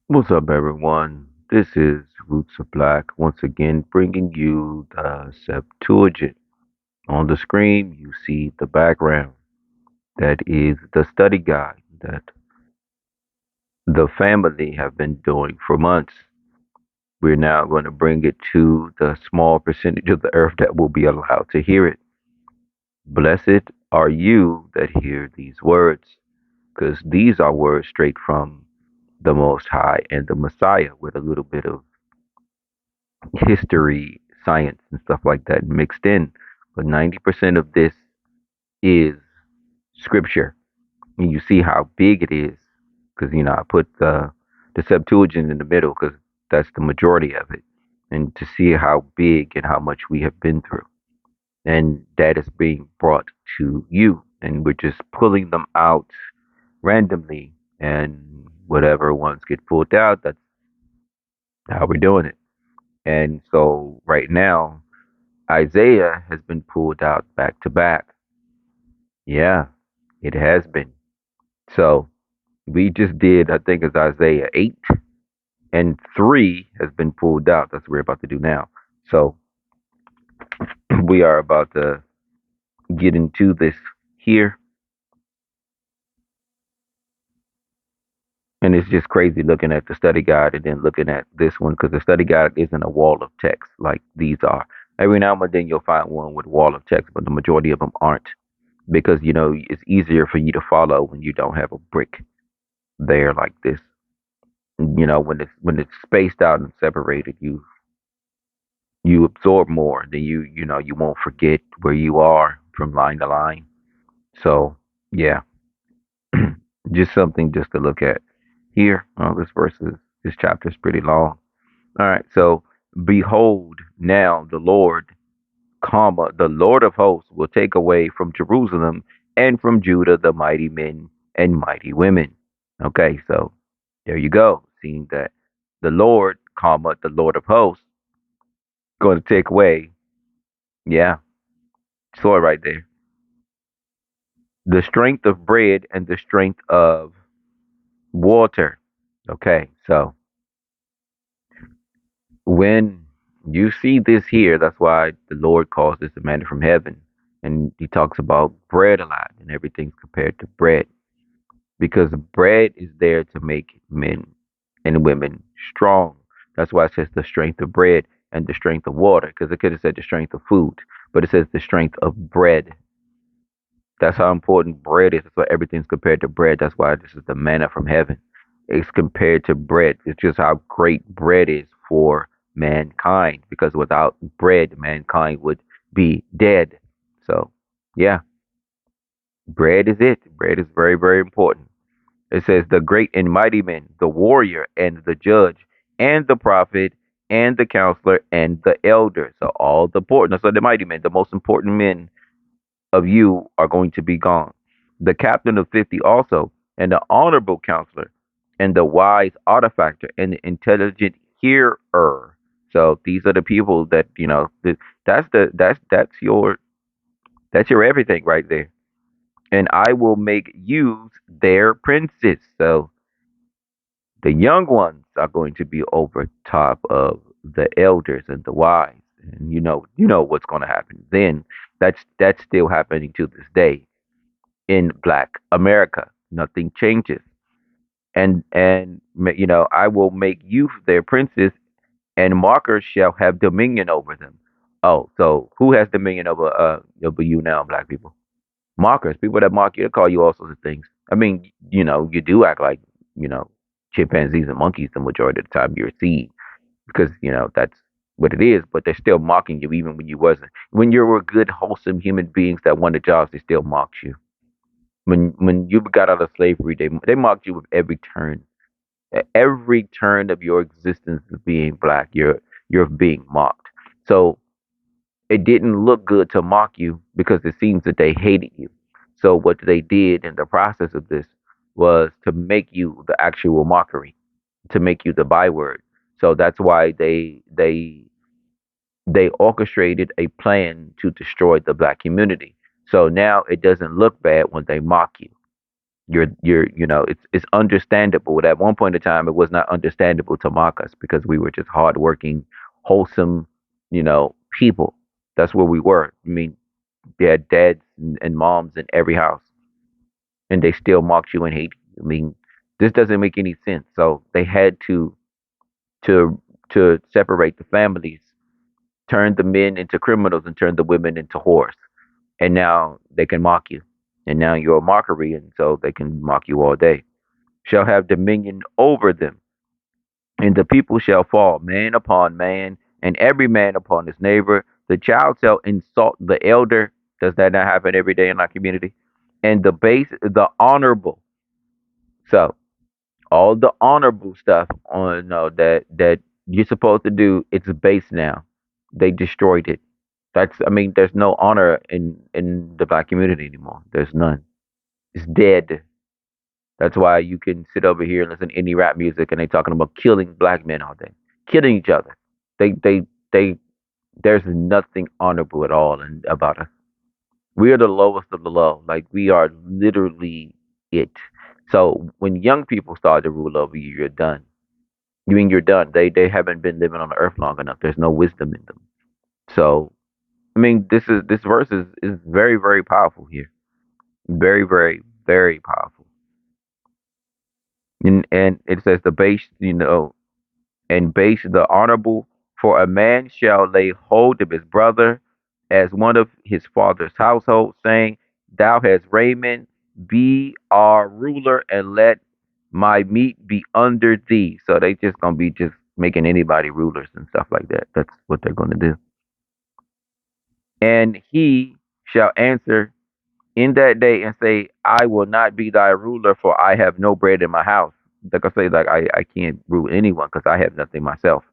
What's up, everyone? This is Roots of Black, once again bringing you the Septuagint. On the screen, you see the background. That is the study guide that the family have been doing for months. We're now going to bring it to the small percentage of the earth that will be allowed to hear it. Blessed are you that hear these words, because these are words straight from the Most High and the Messiah with a little bit of history, science, and stuff like that mixed in. But 90% of this is scripture. And you see how big it is because, I put the Septuagint in the middle because that's the majority of it. And to see how big and how much we have been through. And that is being brought to you. And we're just pulling them out randomly. And whatever ones get pulled out, that's how we're doing it. And so right now, Isaiah has been pulled out back to back. Yeah, it has been. So we just did, I think it's Isaiah 8 and 3 has been pulled out. That's what we're about to do now. So we are about to get into this here. And it's just crazy looking at the study guide and then looking at this one because the study guide isn't a wall of text like these are. Every now and then you'll find one with a wall of text, but the majority of them aren't because, it's easier for you to follow when you don't have a brick there like this. When it's spaced out and separated, you absorb more. Then you won't forget where you are from line to line. So yeah, just something just to look at here. This chapter is pretty long. All right, so behold, now the Lord, the Lord of hosts will take away from Jerusalem and from Judah the mighty men and mighty women. Okay, so there you go. Seeing that the Lord, the Lord of hosts, going to take away, yeah, saw it right there. The strength of bread and the strength of water. Okay, so when you see this here, that's why the Lord calls this a manna from heaven. And he talks about bread a lot and everything's compared to bread. Because bread is there to make men and women strong. That's why it says the strength of bread and the strength of water, because it could have said the strength of food, but it says the strength of bread. That's how important bread is. That's why everything's compared to bread. That's why this is the manna from heaven. It's compared to bread. It's just how great bread is for mankind, because without bread, mankind would be dead. So, yeah, bread is it. Bread is very, very important. It says the great and mighty men, the warrior and the judge and the prophet and the counselor and the elder. So all the important. So the mighty men, the most important men of you are going to be gone. The captain of 50 also, and the honorable counselor, and the wise artifactor, and the intelligent hearer. So these are the people that that's your everything right there. And I will make you their princes. So the young ones are going to be over top of the elders and the wise. And you know what's going to happen then. That's still happening to this day in Black America. Nothing changes. And I will make you their princes, and markers shall have dominion over them. Oh, so who has dominion over you now, black people? Markers, people that mark you, they call you all sorts of things. I mean, you do act like, you know, chimpanzees and monkeys the majority of the time you're seeing because, that's what it is, but they're still mocking you even when you wasn't. When you were good, wholesome human beings that wanted jobs, they still mocked you. When you got out of slavery, they mocked you with every turn. At every turn of your existence as being black, you're being mocked. So it didn't look good to mock you because it seems that they hated you. So what they did in the process of this was to make you the actual mockery, to make you the byword. So that's why they orchestrated a plan to destroy the black community. So now it doesn't look bad when they mock you. It's understandable. At one point in time, it was not understandable to mock us because we were just hardworking, wholesome, people. That's where we were. I mean, they had dads and moms in every house, and they still mocked you and hate you. I mean, this doesn't make any sense. So they had to to separate the families, turn the men into criminals, and turn the women into whores. And now they can mock you, and now you're a mockery, and so they can mock you all day. Shall have dominion over them, and the people shall fall man upon man, and every man upon his neighbor. The child shall insult the elder. Does that not happen every day in our community? And the base, the honorable. So all the honorable stuff on that you're supposed to do, it's base now. They destroyed it. I mean, there's no honor in the black community anymore. There's none. It's dead. That's why you can sit over here and listen to indie rap music and they talking about killing black men all day, killing each other. They. There's nothing honorable at all about us. We are the lowest of the low. Like we are literally it. So when young people start to rule over you, you're done. You mean you're done? They haven't been living on the earth long enough. There's no wisdom in them. So I mean, this verse is very very powerful here. Very very very powerful. And it says the base, and base the honorable, for a man shall lay hold of his brother as one of his father's household, saying, thou hast raiment, be our ruler, and let my meat be under thee. So they just gonna be just making anybody rulers and stuff like that. That's what they're gonna do. And he shall answer in that day and say, I will not be thy ruler, for I have no bread in my house. Like I say, like I can't rule anyone because I have nothing myself.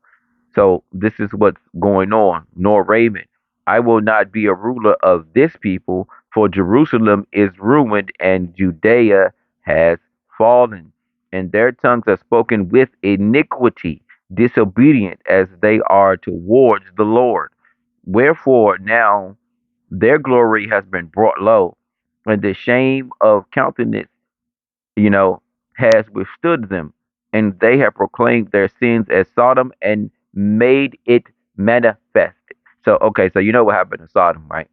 So this is what's going on. Nor raiment. I will not be a ruler of this people, for Jerusalem is ruined and Judea has fallen. And their tongues are spoken with iniquity, disobedient as they are towards the Lord. Wherefore now their glory has been brought low, and the shame of countenance, you know, has withstood them, and they have proclaimed their sins as Sodom and made it manifest. So, okay, so you know what happened to Sodom, right?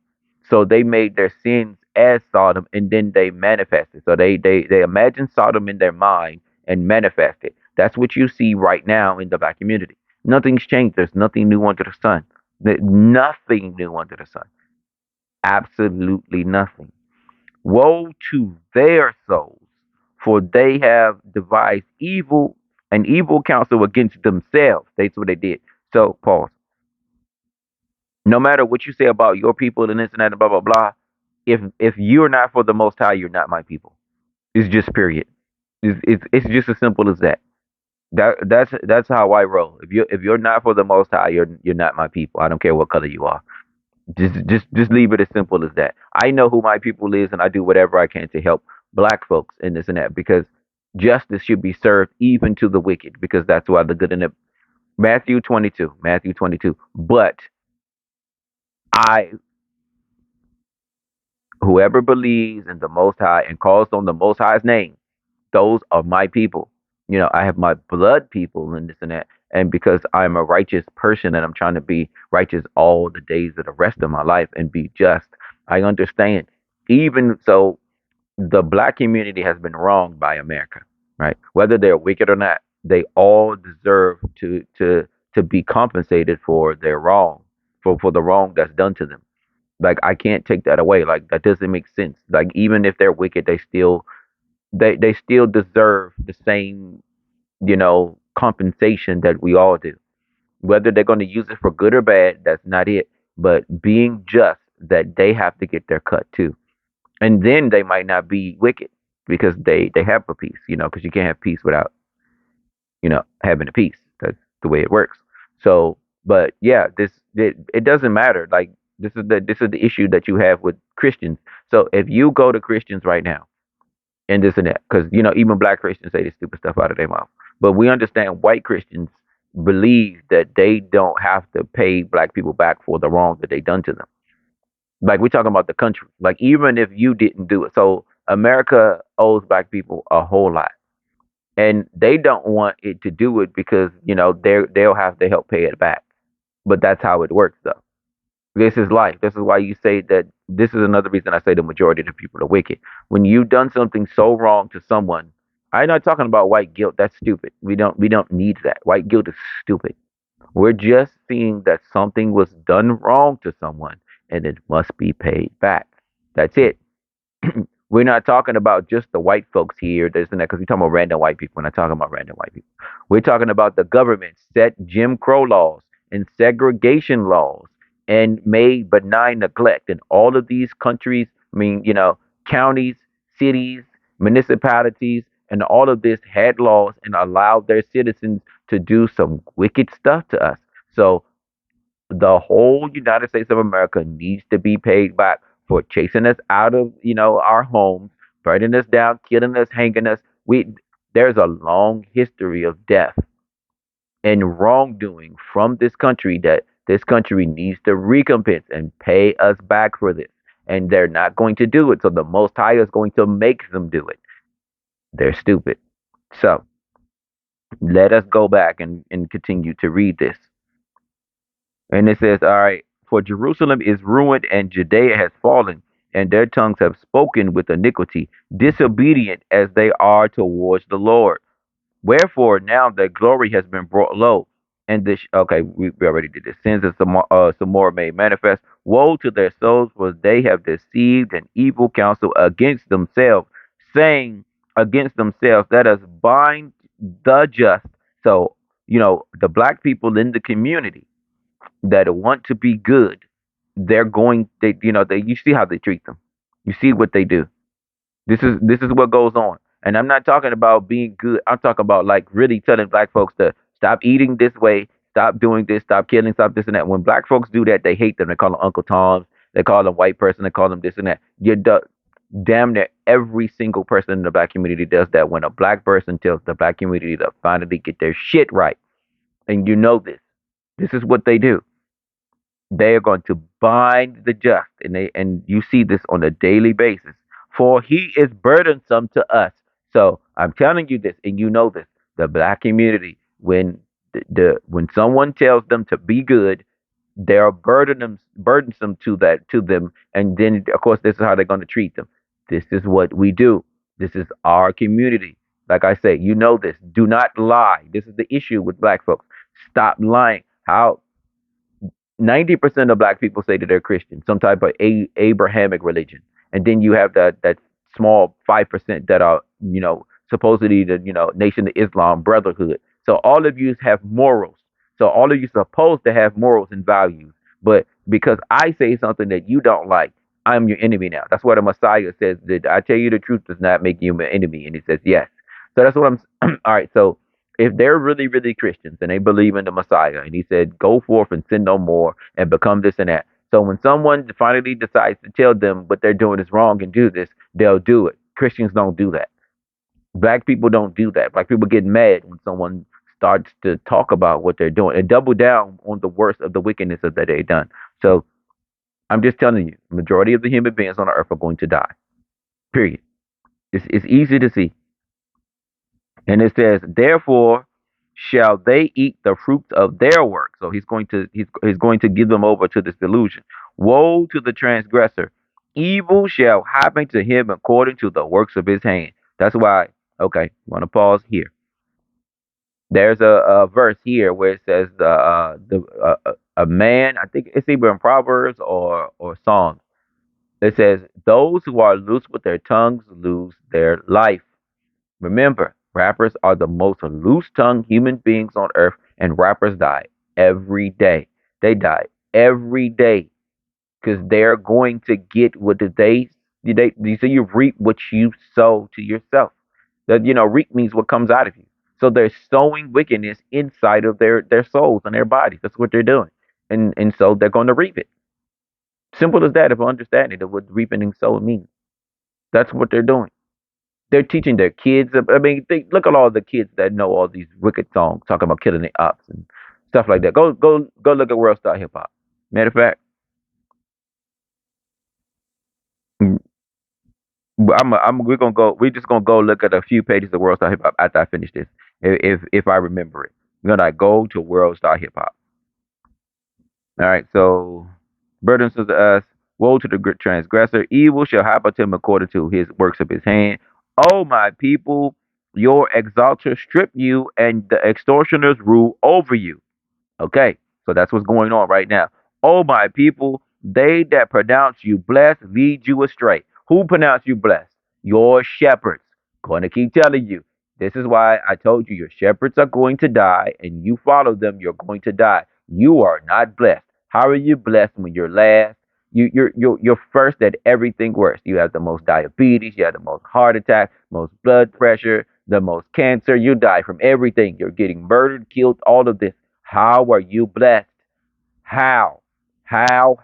So they made their sins as Sodom, and then they manifested. So they imagine Sodom in their mind and manifest it. That's what you see right now in the black community. Nothing's changed. There's nothing new under the sun. Nothing new under the sun. Absolutely nothing. Woe to their souls, for they have devised evil, an evil counsel against themselves. That's what they did. So, pause. No matter what you say about your people and this and that and blah blah blah, if you're not for the Most High, you're not my people. It's just period. It's just as simple as that. That's how I roll. If you're not for the Most High, you're not my people. I don't care what color you are. Just leave it as simple as that. I know who my people is, and I do whatever I can to help black folks in this and that because justice should be served even to the wicked because that's why the good in it. Matthew 22. But I, whoever believes in the Most High and calls on the Most High's name, those are my people. I have my blood people and this and that. And because I'm a righteous person and I'm trying to be righteous all the days of the rest of my life and be just, I understand. Even so, the black community has been wronged by America, right? Whether they're wicked or not, they all deserve to be compensated for their wrong, for the wrong that's done to them. Like I can't take that away. Like that doesn't make sense. Like even if they're wicked, they still deserve the same, compensation that we all do. Whether they're going to use it for good or bad, that's not it. But being just, that they have to get their cut too. And then they might not be wicked because they have a peace, because you can't have peace without, having a peace. That's the way it works. So, but yeah, it doesn't matter. Like this is the issue that you have with Christians. So if you go to Christians right now and this and that, because even black Christians say this stupid stuff out of their mouth, but we understand white Christians believe that they don't have to pay black people back for the wrong that they done to them. Like we're talking about the country. Like even if you didn't do it, so America owes black people a whole lot, and they don't want it to do it because they'll have to help pay it back. But that's how it works, though. This is life. This is why you say that. This is another reason I say the majority of the people are wicked. When you've done something so wrong to someone, I'm not talking about white guilt. That's stupid. We don't need that. White guilt is stupid. We're just seeing that something was done wrong to someone and it must be paid back. That's it. We're not talking about just the white folks here, this and that, because we're talking about random white people. We're not talking about random white people. We're talking about the government set Jim Crow laws and segregation laws and made benign neglect in all of these countries. I mean, counties, cities, municipalities, and all of this had laws and allowed their citizens to do some wicked stuff to us. So the whole United States of America needs to be paid back for chasing us out of, our homes, burning us down, killing us, hanging us. There's a long history of death and wrongdoing from this country that this country needs to recompense and pay us back for this. And they're not going to do it. So the Most High is going to make them do it. They're stupid. So let us go back and continue to read this. And it says, all right, for Jerusalem is ruined and Judea has fallen, and their tongues have spoken with iniquity, disobedient as they are towards the Lord. Wherefore now their glory has been brought low. And this, okay, we already did this. Sins of some more made manifest. Woe to their souls, for they have deceived an evil counsel against themselves, saying against themselves, let us bind the just. So, the black people in the community that want to be good, you see how they treat them. You see what they do. This is what goes on. And I'm not talking about being good. I'm talking about like really telling black folks to stop eating this way, stop doing this, stop killing, stop this and that. When black folks do that, they hate them. They call them Uncle Toms. They call them white person. They call them this and that. Damn near every single person in the black community does that when a black person tells the black community to finally get their shit right. And you know this. This is what they do. They are going to bind the just, and you see this on a daily basis. For he is burdensome to us. So I'm telling you this, and you know this. The black community, when someone tells them to be good, they are burdensome to them, and then of course this is how they're going to treat them. This is what we do. This is our community. Like I say, you know this. Do not lie. This is the issue with black folks. Stop lying. How 90% of black people say that they're Christian, some type of Abrahamic religion, and then you have that small 5% that are supposedly the Nation of Islam Brotherhood. So all of you have morals. So all of you supposed to have morals and values, but because I say something that you don't like, I'm your enemy now. That's what the Messiah says. That I tell you the truth does not make you my enemy, and he says yes. So that's what I'm. All right. So if they're really, really Christians and they believe in the Messiah, and he said, go forth and sin no more and become this and that. So when someone finally decides to tell them what they're doing is wrong and do this, they'll do it. Christians don't do that. Black people don't do that. Black people get mad when someone starts to talk about what they're doing and double down on the worst of the wickedness that they've done. So I'm just telling you, majority of the human beings on the earth are going to die. Period. It's easy to see. And it says, therefore shall they eat the fruits of their work. So he's going to give them over to this delusion. Woe to the transgressor. Evil shall happen to him according to the works of his hand. That's why, okay, I want to pause here. There's a verse here where it says a man, I think it's either in Proverbs or Psalms. It says, those who are loose with their tongues lose their life. Remember, rappers are the most loose-tongued human beings on earth, and rappers die every day. They die every day because they're going to get what you say you reap what you sow to yourself. That reap means what comes out of you. So they're sowing wickedness inside of their souls and their bodies. That's what they're doing, and so they're going to reap it. Simple as that. If I understand it, of what reaping and sowing means, that's what they're doing. They're teaching their kids. I mean, look at all the kids that know all these wicked songs talking about killing the ops and stuff like that. Go look at World Star Hip Hop. Matter of fact, we're gonna go. We're just gonna go look at a few pages of World Star Hip Hop after I finish this, if I remember it. We're gonna go to World Star Hip Hop. All right. So, burden says to us, woe to the transgressor, evil shall happen to him according to his works of his hand. Oh my people, your exalters strip you, and the extortioners rule over you. Okay, so that's what's going on right now. Oh, my people, they that pronounce you blessed lead you astray. Who pronounce you blessed? Your shepherds. Going to keep telling you. This is why I told you your shepherds are going to die, and you follow them, you're going to die. You are not blessed. How are you blessed when you're last? You're first at everything worse. You have the most diabetes, you have the most heart attack, most blood pressure, the most cancer. You die from everything. You're getting murdered, killed, all of this. How are you blessed? How? How?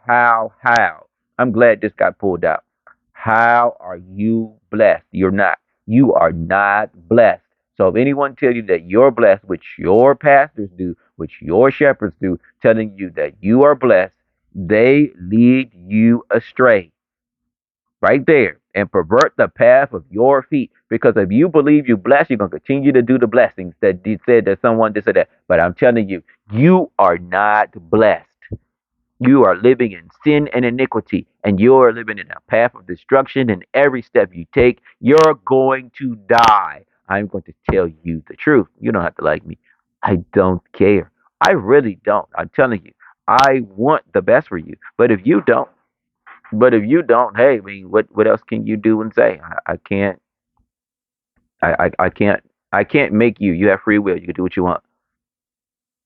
I'm glad this got pulled out. How are you blessed? You're not. You are not blessed. So if anyone tells you that you're blessed, which your pastors do, which your shepherds do, telling you that you are blessed, they lead you astray right there and pervert the path of your feet. Because if you believe you blessed, you're going to continue to do the blessings that he said that someone did say that. But I'm telling you, you are not blessed. You are living in sin and iniquity, and you are living in a path of destruction. And every step you take, you're going to die. I'm going to tell you the truth. You don't have to like me. I don't care. I really don't. I'm telling you, I want the best for you. But if you don't, hey, I mean, what else can you do and say? I can't. I can't. I can't make you. You have free will. You can do what you want.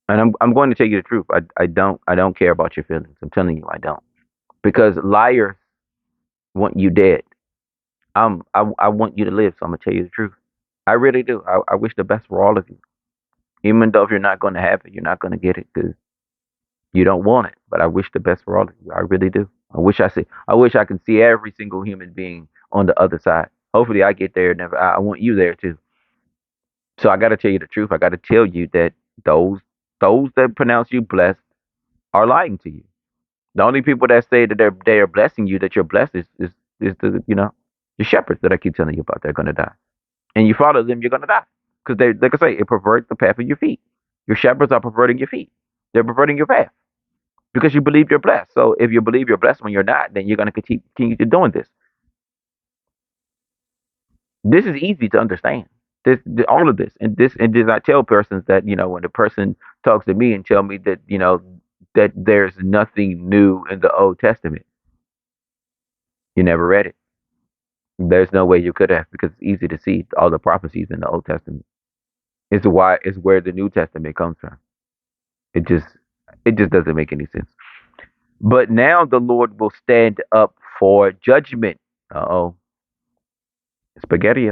And I'm going to tell you the truth. I don't care about your feelings. I'm telling you, I don't. Because liars want you dead. I want you to live, so I'm gonna tell you the truth. I really do. I wish the best for all of you. Even though if you're not going to have it, you're not going to get it because you don't want it. But I wish the best for all of you. I really do. I wish I could see every single human being on the other side. Hopefully, I get there. Never. I want you there too. So I got to tell you the truth. I got to tell you that those those that pronounce you blessed are lying to you. The only people that say that they are blessing you, that you're blessed, is the the shepherds that I keep telling you about. They're gonna die, and you follow them, you're gonna die because they, like I say, it perverts the path of your feet. Your shepherds are perverting your feet. They're perverting your path because you believe you're blessed. So if you believe you're blessed when you're not, then you're gonna continue to doing this. This is easy to understand. All of this, and does not tell persons that when the person talks to me and tell me that that there's nothing new in the Old Testament. You never read it. There's no way you could have because it's easy to see all the prophecies in the Old Testament. It's where the New Testament comes from. It just it just doesn't make any sense. But now the Lord will stand up for judgment. Uh-oh, spaghetti,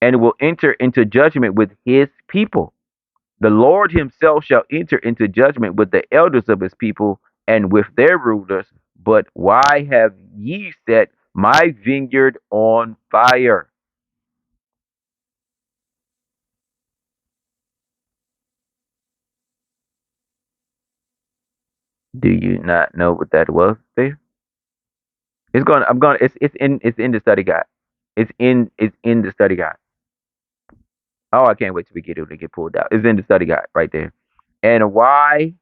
and will enter into judgment with his people. The Lord himself shall enter into judgment with the elders of his people and with their rulers. But why have ye set my vineyard on fire? Do you not know what that was there? It's going. I'm going. It's in the study guide. It's in the study guide. Oh, I can't wait till we get it to get pulled out. It's in the study guide right there. And why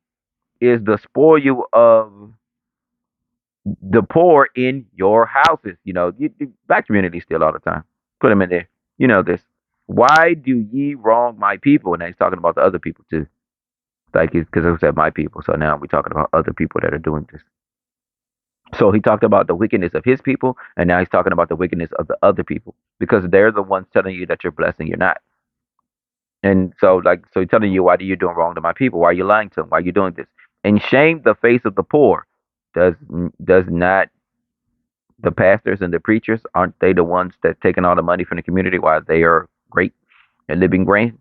is the spoil of the poor in your houses? Black community still all the time. Put them in there. You know this. Why do ye wrong my people? And he's talking about the other people too. Like, because I said my people. So now we're talking about other people that are doing this. So he talked about the wickedness of his people, and now he's talking about the wickedness of the other people because they're the ones telling you that you're blessed and you're not. And so he's telling you, why are you doing wrong to my people? Why are you lying to them? Why are you doing this? And shame the face of the poor. Does does not the pastors and the preachers, aren't they the ones that taking all the money from the community while they are great and living grand?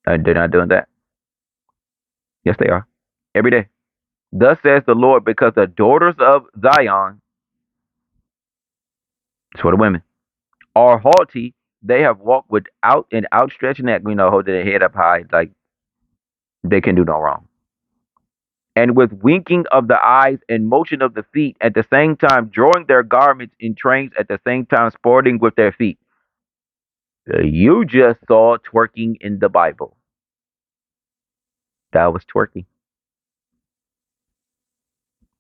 And they're not doing that. Yes, they are. Every day. Thus says the Lord, because the daughters of Zion, it's for the women, are haughty. They have walked without an outstretched neck, holding their head up high, like they can do no wrong. and with winking of the eyes and motion of the feet, at the same time drawing their garments in trains, at the same time sporting with their feet. You just saw twerking in the Bible. That was twerking,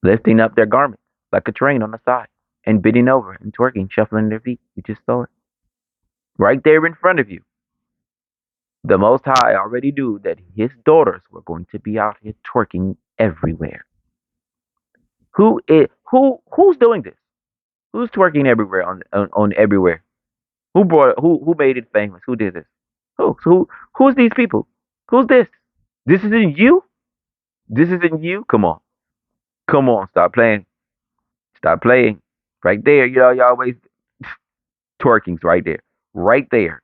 lifting up their garments like a train on the side and bending over and twerking, shuffling their feet. You just saw it right there in front of you. The Most High already knew that his daughters were going to be out here twerking everywhere. Who's doing this? Who's twerking everywhere on everywhere? Who made it famous? Who did this? Who's these people? Who's this? This isn't you. This isn't you. Come on, come on. Stop playing. Stop playing. Right there. You always twerking's right there. Right there.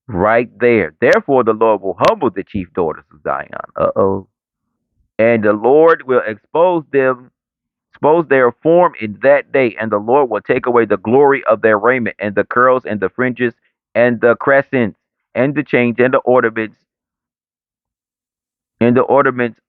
Right there. Therefore, the Lord will humble the chief daughters of Zion. Uh-oh. And the Lord will expose their form in that day, and the Lord will take away the glory of their raiment, and the curls, and the fringes, and the crescents, and the chains, and the ornaments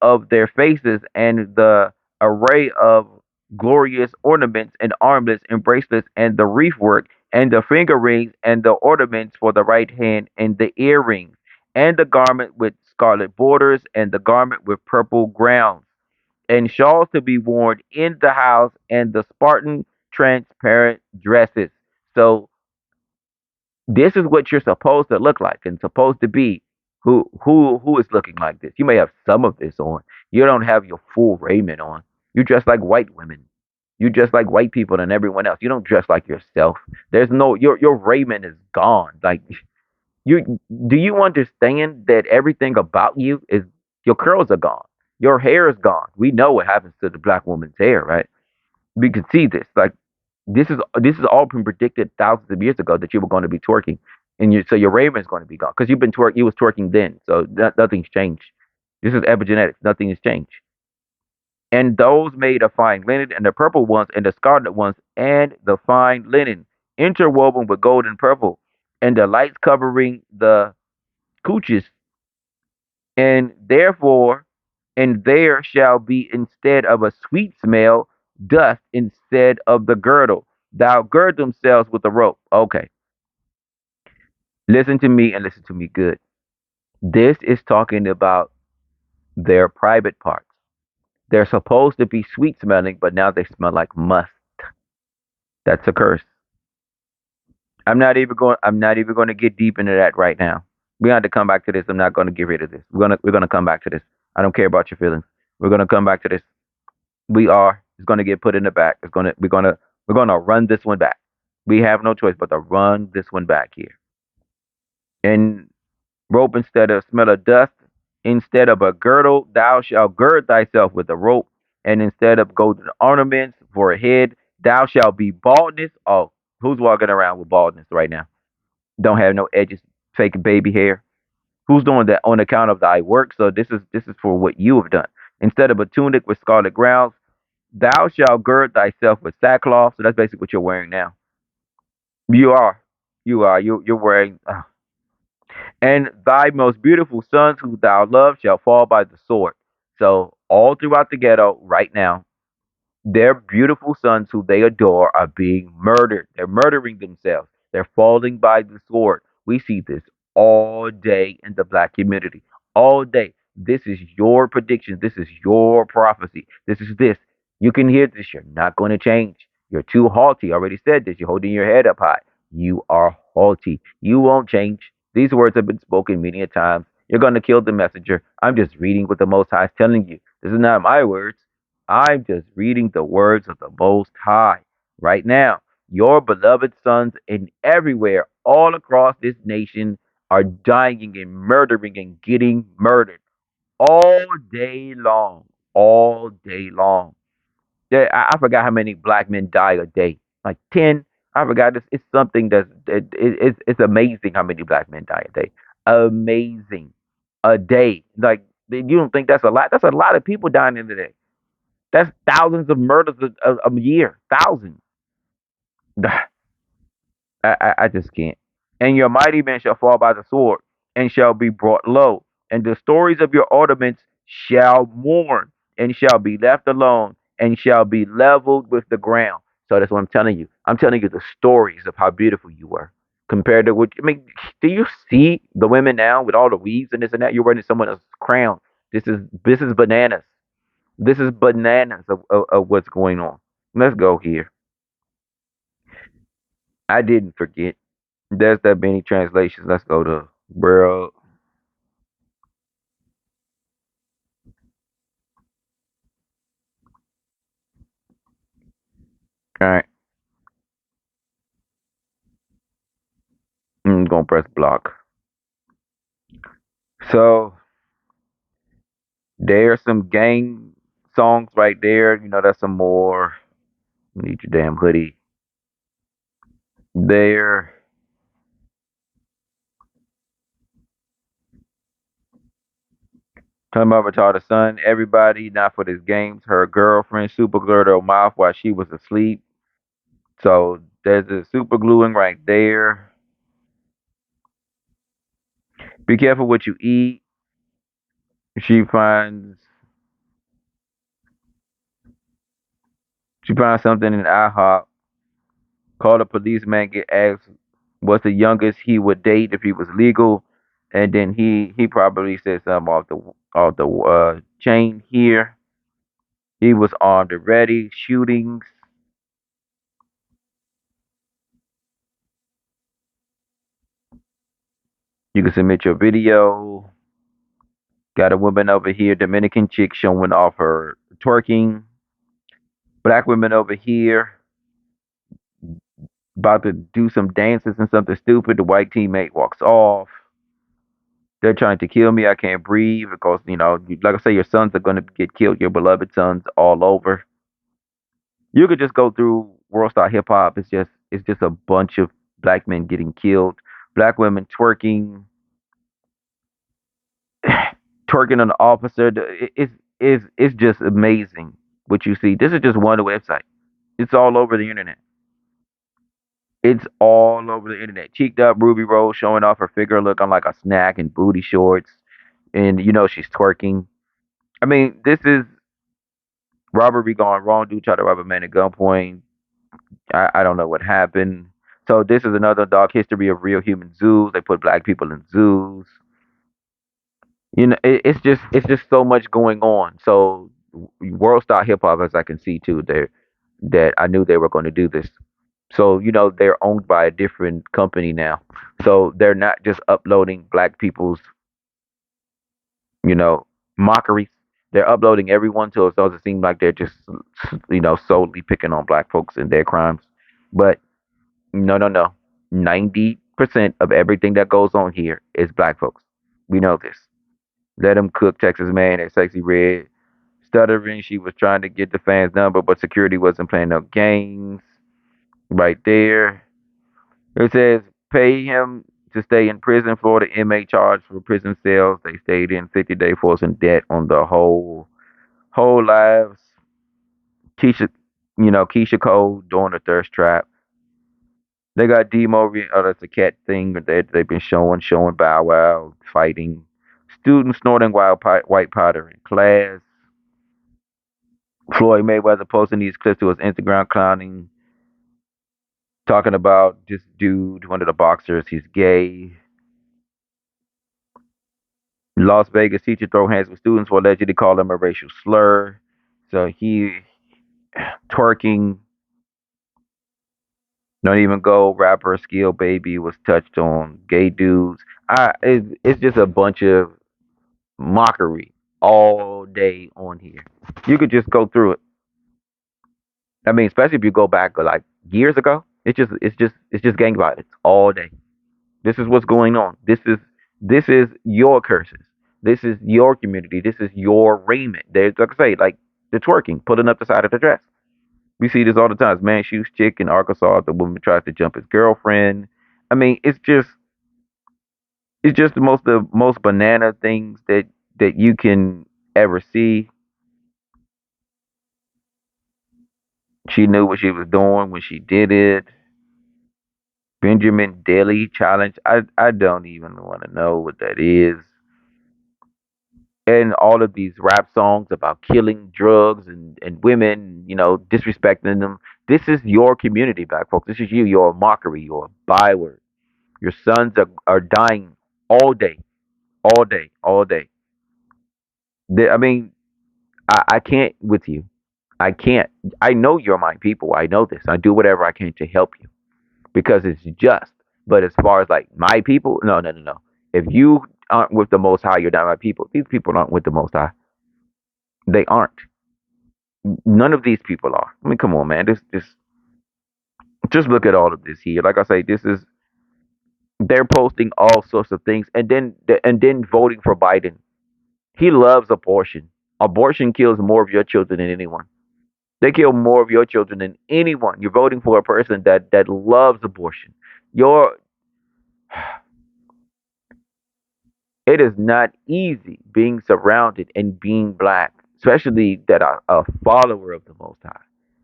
of their faces, and the array of glorious ornaments, and armlets, and bracelets, and the wreath work, and the finger rings, and the ornaments for the right hand, and the earrings, and the garment with scarlet borders, and the garment with purple grounds, and shawls to be worn in the house, and the Spartan transparent dresses. So this is what you're supposed to look like and supposed to be. Who is looking like this? You may have some of this on. You don't have your full raiment on. You dress like white women. You dress like white people and everyone else. You don't dress like yourself. There's no your raiment is gone. Like you do you understand that everything about you is your curls are gone. Your hair is gone. We know what happens to the black woman's hair, right? We can see this. Like this is all been predicted thousands of years ago that you were going to be twerking, and so your raven is going to be gone because you was twerking then, so nothing's changed. This is epigenetics. Nothing has changed. And those made of fine linen, and the purple ones, and the scarlet ones, and the fine linen, interwoven with gold and purple, and the lights covering the cooches, and therefore, and there shall be instead of a sweet smell, dust instead of the girdle. Thou gird themselves with a rope. Okay, listen to me and listen to me good. This is talking about their private parts. They're supposed to be sweet smelling, but now they smell like must. That's a curse. I'm not even going to get deep into that right now. We have to come back to this. I'm not going to get rid of this. We're gonna come back to this. I don't care about your feelings. We're gonna come back to this. We are. It's gonna get put in the back. We're gonna run this one back. We have no choice but to run this one back here. And rope instead of smell of dust, instead of a girdle, thou shalt gird thyself with a rope, and instead of golden ornaments for a head, thou shalt be baldness. Oh, who's walking around with baldness right now? Don't have no edges, fake baby hair. Who's doing that on account of thy work? So this is for what you have done. Instead of a tunic with scarlet grounds, thou shalt gird thyself with sackcloth. So that's basically what you're wearing now. You are. You are. You're wearing. And thy most beautiful sons who thou love shall fall by the sword. So all throughout the ghetto right now, their beautiful sons who they adore are being murdered. They're murdering themselves. They're falling by the sword. We see this all day in the black community. All day. This is your prediction. This is your prophecy. This is this. You can hear this. You're not going to change. You're too haughty. I already said this. You're holding your head up high. You are haughty. You won't change. These words have been spoken many a times. You're going to kill the messenger. I'm just reading what the Most High is telling you. This is not my words. I'm just reading the words of the Most High right now. Your beloved sons in everywhere, all across this nation, are dying and murdering and getting murdered all day long. All day long. Yeah, I forgot how many black men die a day. Like 10. I forgot. It's something it's amazing how many black men die a day. Amazing. A day. Like, you don't think that's a lot? That's a lot of people dying in a day. That's thousands of murders a year. Thousands. I just can't. And your mighty men shall fall by the sword and shall be brought low. And the stories of your ornaments shall mourn. and shall be left alone, and shall be leveled with the ground. So that's what I'm telling you. I'm telling you the stories of how beautiful you were compared to what. I mean, do you see the women now with all the weaves and this and that? You're wearing someone else's crown. This is bananas. This is bananas of what's going on. Let's go here. I didn't forget. There's that many translations. Let's go to bro. All right, I'm gonna press block. So there's some gang songs right there. You know, that's some more. Need your damn hoodie. There. Come over to the son. Everybody, not for this games. Her girlfriend super glued her mouth while she was asleep. So there's the super gluing right there. Be careful what you eat. She finds she finds something in IHOP. Call the policeman. Get asked what's the youngest he would date if he was legal, and then he probably said something off the chain here. He was armed and ready. Shootings. You can submit your video. Got a woman over here, Dominican chick showing off her twerking. Black women over here about to do some dances and something stupid. The white teammate walks off. They're trying to kill me. I can't breathe because, like I say, your sons are going to get killed. Your beloved sons all over. You could just go through World Star Hip Hop. It's just a bunch of black men getting killed, black women twerking, twerking on the officer. It's just amazing what you see. This is just one website. It's all over the internet. It's all over the internet. Cheeked up Ruby Rose showing off her figure looking like a snack and booty shorts. And she's twerking. I mean, this is robbery gone wrong. Dude tried to rob a man at gunpoint. I don't know what happened. So this is another dark history of real human zoos. They put black people in zoos. It's just so much going on. So World Star Hip Hop, as I can see too, there that I knew they were going to do this. So they're owned by a different company now. So they're not just uploading black people's you know mockeries. They're uploading everyone, so it doesn't seem like they're just solely picking on black folks and their crimes. But no, no, no. 90% of everything that goes on here is black folks. We know this. Let them cook Texas Man at Sexy Red. Stuttering, she was trying to get the fans' number, but security wasn't playing no games. Right there. It says pay him to stay in prison. Florida inmate charged for prison cells. They stayed in 50-day force in debt on the whole lives. Keisha, Keisha Cole doing a thirst trap. They got Demo. Oh, that's a cat thing that they've been showing Bow Wow fighting. Students snorting white powder in class. Floyd Mayweather posting these clips to his Instagram clowning, talking about this dude, one of the boxers, he's gay. Las Vegas teacher throw hands with students for allegedly call him a racial slur. So he twerking. Don't even go. Rapper Skill Baby was touched on. Gay dudes. It's just a bunch of mockery all day on here. You could just go through it. I mean, especially if you go back like years ago. It's just gang violence all day. This is what's going on. This is your curses. This is your community. This is your raiment. There's like I say, like the twerking, pulling up the side of the dress. We see this all the time. Man shoots chick in Arkansas. The woman tries to jump his girlfriend. I mean, it's just the most banana things that you can ever see. She knew what she was doing when she did it. Benjamin Daly challenge. I don't even want to know what that is. and all of these rap songs about killing drugs and women, disrespecting them. This is your community, black folks. This is you. You're a mockery. You're a byword. Your sons are dying all day, all day, all day. I mean, I can't with you. I can't. I know you're my people. I know this. I do whatever I can to help you because it's just. But as far as like my people, no, no, no, no. If you aren't with the Most High, you're not my people. These people aren't with the Most High. They aren't. None of these people are. I mean, come on, man. This, just look at all of this here. Like I say, this is they're posting all sorts of things, and then voting for Biden. He loves abortion. Abortion kills more of your children than anyone. They kill more of your children than anyone. You're voting for a person that loves abortion. Your It is not easy being surrounded and being black, especially that are a follower of the Most High,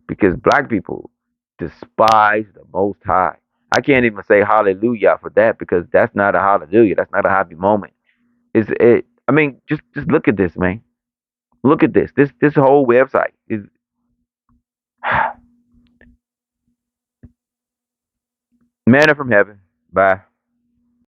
because black people despise the Most High. I can't even say hallelujah for that because that's not a hallelujah. That's not a happy moment. Is it? I mean, just look at this, man. Look at this. This whole website is manna from heaven. Bye.